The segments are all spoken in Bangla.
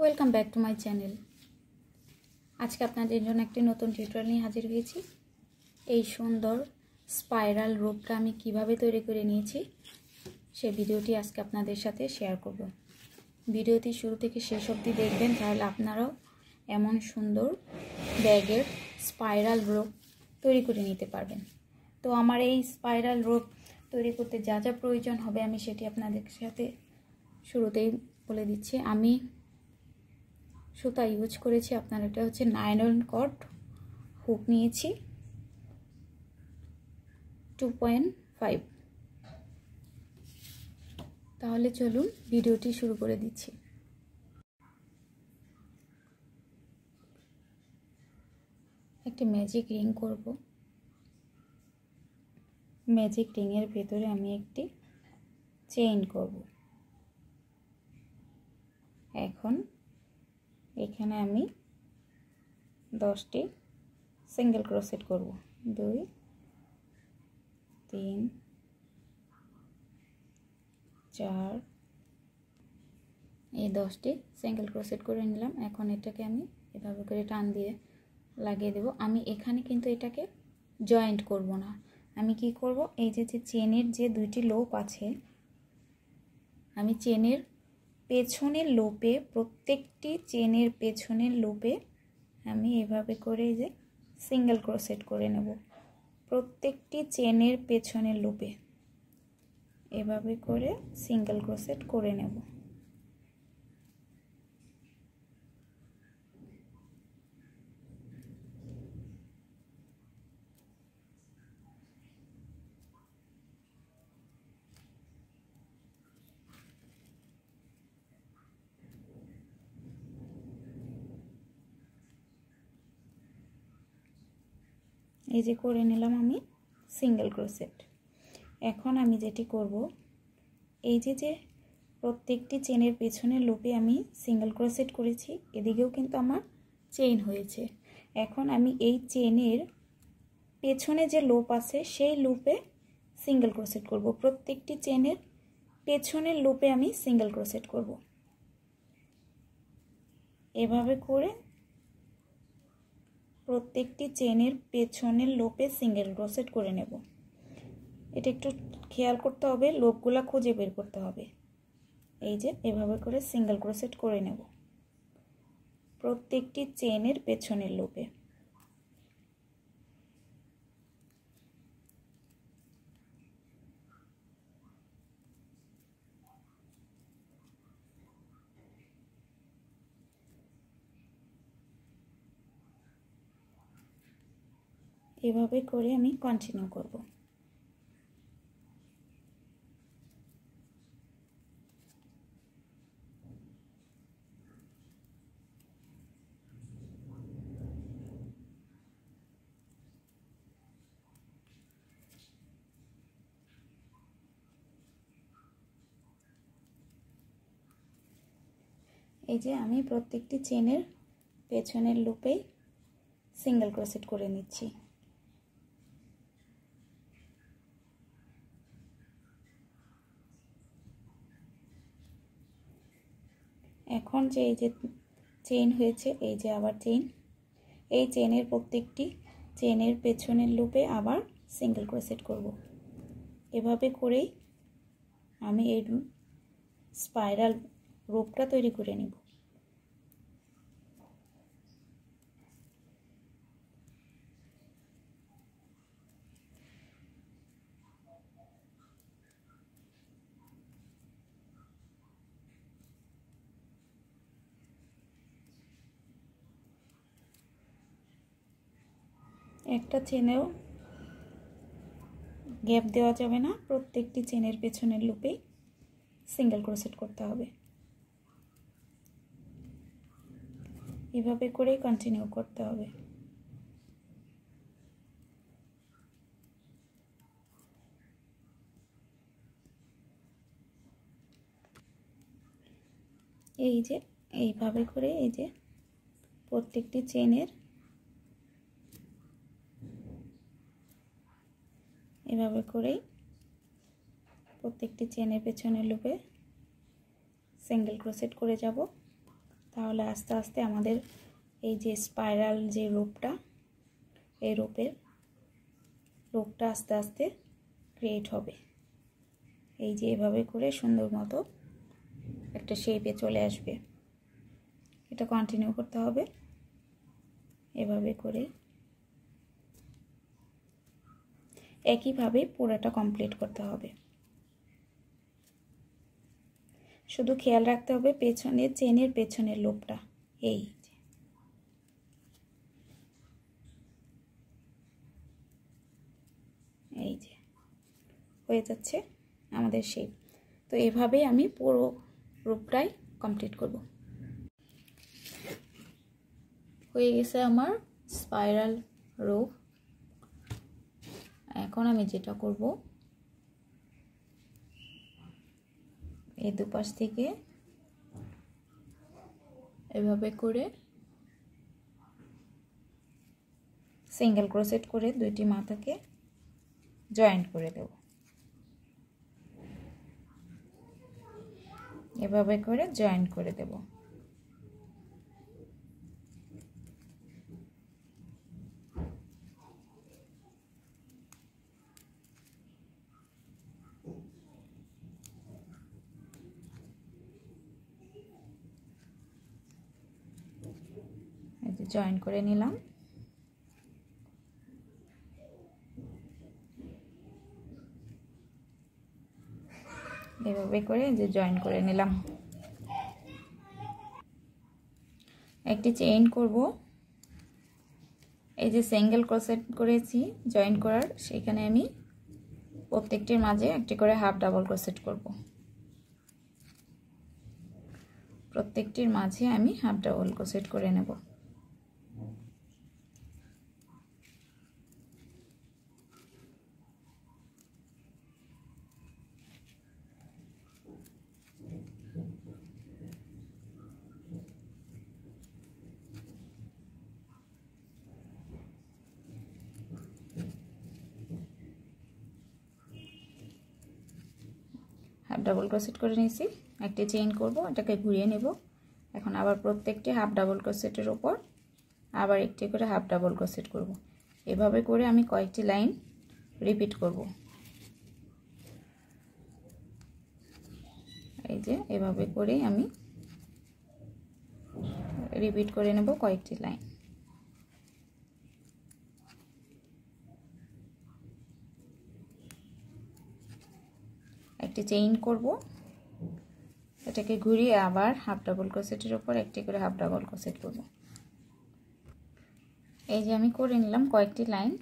Welcome back to my channel. আজকে আপনাদের জন্য একটি নতুন টিউটোরিয়াল নিয়ে হাজির হয়েছি। এই সুন্দর স্পাইরাল রোপটা আমি কিভাবে তৈরি করে নিয়েছি সেই ভিডিওটি আজকে আপনাদের সাথে শেয়ার করব। ভিডিওটি শুরু থেকে শেষ অবধি দেখবেন, তাহলে আপনারাও এমন সুন্দর ব্যাগের স্পাইরাল রোপ তৈরি করে নিতে পারবেন। তো আমার এই স্পাইরাল রোপ তৈরি করতে যা যা প্রয়োজন হবে আমি সেটি আপনাদের সাথে শুরুতেই বলে দিচ্ছি। আমি সুতা ইউজ করেছি, আপনার এটা হচ্ছে নাইলন কট হুক নিয়েছি 2.5। তাহলে চলুন ভিডিওটি শুরু করে দিচ্ছি। একটি ম্যাজিক রিং করব। ম্যাজিক রিংয়ের ভেতরে আমি একটি চেইন করব। এখন এখানে আমি 10টি সিঙ্গেল ক্রোশেট করব। 2 3 4 এই 10টি সিঙ্গেল ক্রোশেট করে নিলাম। এখন এটাকে আমি এভাবে করে টান দিয়ে লাগিয়ে দেব। আমি এখানে কিন্তু এটাকে জয়েন্ট করব না। আমি কি করব, এই যে চেনের যে দুইটি লোপ আছে, আমি চেনের পেছনের লোপে, প্রত্যেকটি চেনের পেছনের লোপে আমি এভাবে করে এই যে সিঙ্গেল ক্রোশেট করে নেব। প্রত্যেকটি চেনের পেছনের লোপে এভাবে করে সিঙ্গেল ক্রোশেট করে নেব। এই যে করে নিলাম আমি সিঙ্গেল ক্রোশেট। এখন আমি যেটি করব, এই যে প্রত্যেকটি চেনের পেছনের লুপে আমি সিঙ্গেল ক্রোশেট করেছি, এদিকেও কিন্তু আমার চেইন হয়েছে। এখন আমি এই চেনের পেছনে যে লুপ আছে সেই লুপে সিঙ্গেল ক্রোশেট করব। প্রত্যেকটি চেনের পেছনের লুপে আমি সিঙ্গেল ক্রোশেট করব। এভাবে করে প্রত্যেকটি চেনের পেছনের লোপে সিঙ্গেল ক্রোশেট করে নেব। এটা একটু খেয়াল করতে হবে, লোপগুলা খুঁজে বের করতে হবে। এই যে এভাবে করে সিঙ্গেল ক্রোশেট করে নেব প্রত্যেকটি চেনের পেছনের লোপে। এভাবে করে আমি কন্টিনিউ করব। এই যে আমি প্রত্যেকটি চেনের পেছনের লুপেই সিঙ্গেল ক্রোশেট করে নিচ্ছি। এখন যে এই যে চেইন হয়েছে, এই যে আবার চেইন, এই চেনের প্রত্যেকটি চেনের পেছনের লুপে আবার সিঙ্গেল ক্রোশেট করব। এভাবে করেই আমি এই স্পাইরাল রোপটা তৈরি করে নেব। একটা চেনেও গ্যাপ দেওয়া যাবে না, প্রত্যেকটি চেনের পেছনের লুপেই সিঙ্গেল ক্রোশেট করতে হবে। এভাবে করেই কন্টিনিউ করতে হবে। এই যে এইভাবে করে এই যে প্রত্যেকটি চেনের এভাবে করেই প্রত্যেকটি চেনের পেছনের লুপে সিঙ্গেল ক্রোশেট করে যাব। তাহলে আস্তে আস্তে আমাদের এই যে স্পাইরাল যে রূপটা, এই রূপটা আস্তে আস্তে ক্রিয়েট হবে। এই যে এভাবে করে সুন্দর মতো একটা শেপে চলে আসবে। এটা কন্টিনিউ করতে হবে এভাবে করে, একইভাবে পুরোটা কমপ্লিট করতে হবে। শুধু খেয়াল রাখতে হবে পেছনের চেনের পেছনের লুপটা। এই যে হয়ে যাচ্ছে আমাদের শেপ। তো এভাবেই আমি পুরো রূপটাই কমপ্লিট করব। হয়ে গেছে আমার স্পাইরাল রূপ। এখন আমি যেটা করব, এই দুপাশ থেকে এভাবে করে সিঙ্গেল ক্রোশেট করে দুইটি মাথাকে জয়েন্ট করে দেব। এভাবে করে জয়েন্ট করে দেব। এই যে জয়েন্ট করে নিলাম। এভাবে করে যে জয়েন করে নিলাম। একটি চেইন করব। এই যে সিঙ্গেল ক্রোশেট করেছি জয়েন করার, সেখানে আমি প্রত্যেকটির মাঝে একটি করে হাফ ডাবল ক্রোশেট করব। প্রত্যেকটির মাঝে আমি হাফ ডাবল ক্রোশেট করে নেব। হাফ ডাবল ক্রোশেট করে নিয়েছি, একটি চেইন করব, এটাকে ঘুরিয়ে নেব। এখন আবার প্রত্যেকটি হাফ ডাবল ক্রোশেটের উপর আবার একটি করে হাফ ডাবল ক্রোশেট করব। এভাবে করে আমি কয়েকটি লাইন রিপিট করব। এই যে এভাবে করেই আমি রিপিট করে নেব কয়েকটি লাইন। একটি চেইন করব, এটাকে ঘুরিয়ে আবার হাফ ডাবল ক্রোশেটের উপর একটি করে হাফ ডাবল ক্রোশেট করব। এই যে আমি করে নিলাম কয়েকটি লাইন।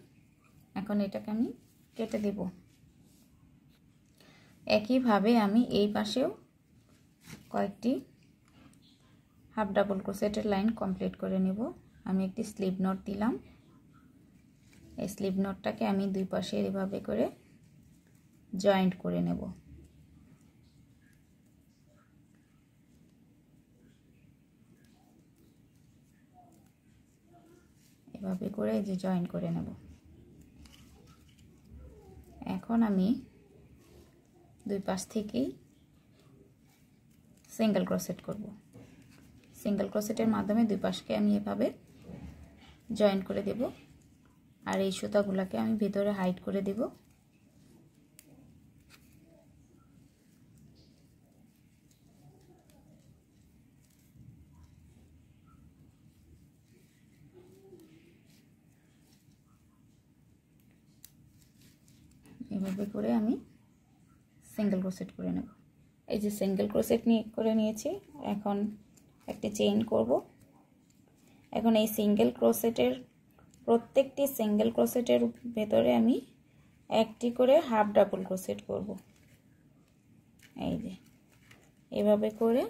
এখন এটাকে আমি কেটে দেব। একইভাবে আমি এই পাশেও কয়েকটি হাফ ডাবল ক্রোশেটের লাইন কমপ্লিট করে নেব। আমি একটি স্লিপ নট দিলাম। এই স্লিপ নটটাকে আমি দুই পাশে এভাবে করে জয়েন্ট করে নেব। এভাবে করে যে জয়েন করে নেব। এখন আমি দুই পাশ থেকেই সিঙ্গেল ক্রোশেট করব। সিঙ্গেল ক্রোশেটের মাধ্যমে দুই পাশকে আমি এভাবে জয়েন করে দেব, আর এই সুতাগুলোকে আমি ভেতরে হাইড করে দেব। এভাবে করে আমি সিঙ্গেল ক্রোশেট করে নেব। এই যে সিঙ্গেল ক্রোশেট করে নিয়েছি। এখন একটা চেইন করব। এখন এই সিঙ্গেল ক্রোশেটের প্রত্যেকটি সিঙ্গেল ক্রোশেটের ভেতরে আমি একটি করে হাফ ডাবল ক্রোশেট করব। এই যে এভাবে করে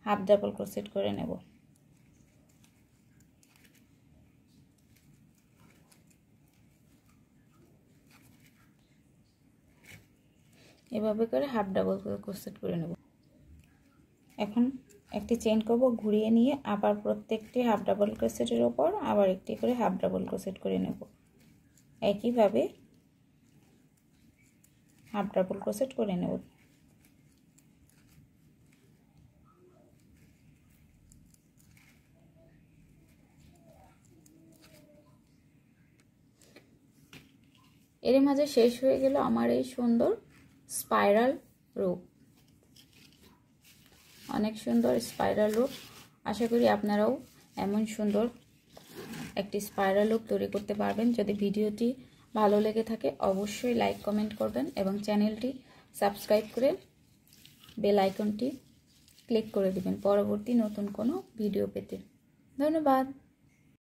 হাফ ডাবল ক্রোশেট করে নেব। এভাবে করে হাফ ডাবল ক্রোশেট করে নেব। এখন একটি চেইন করব, ঘুরিয়ে নিয়ে আবার প্রত্যেকটি হাফ ডাবল ক্রোশেটের উপর আবার একটি করে হাফ ডাবল ক্রোশেট করে নেব। একইভাবে হাফ ডাবল ক্রোশেট করে নেব। এর মাঝে শেষ হয়ে গেল আমার এই সুন্দর স্পাইরাল রূপ। অনেক সুন্দর স্পাইরাল রূপ। আশা করি আপনারাও এমন সুন্দর একটি স্পাইরাল রূপ তৈরি করতে পারবেন। যদি ভিডিওটি ভালো লেগে থাকে অবশ্যই লাইক কমেন্ট করবেন এবং চ্যানেলটি সাবস্ক্রাইব করে বেল আইকনটি ক্লিক করে দিবেন পরবর্তী নতুন কোনো ভিডিও পেতে। ধন্যবাদ।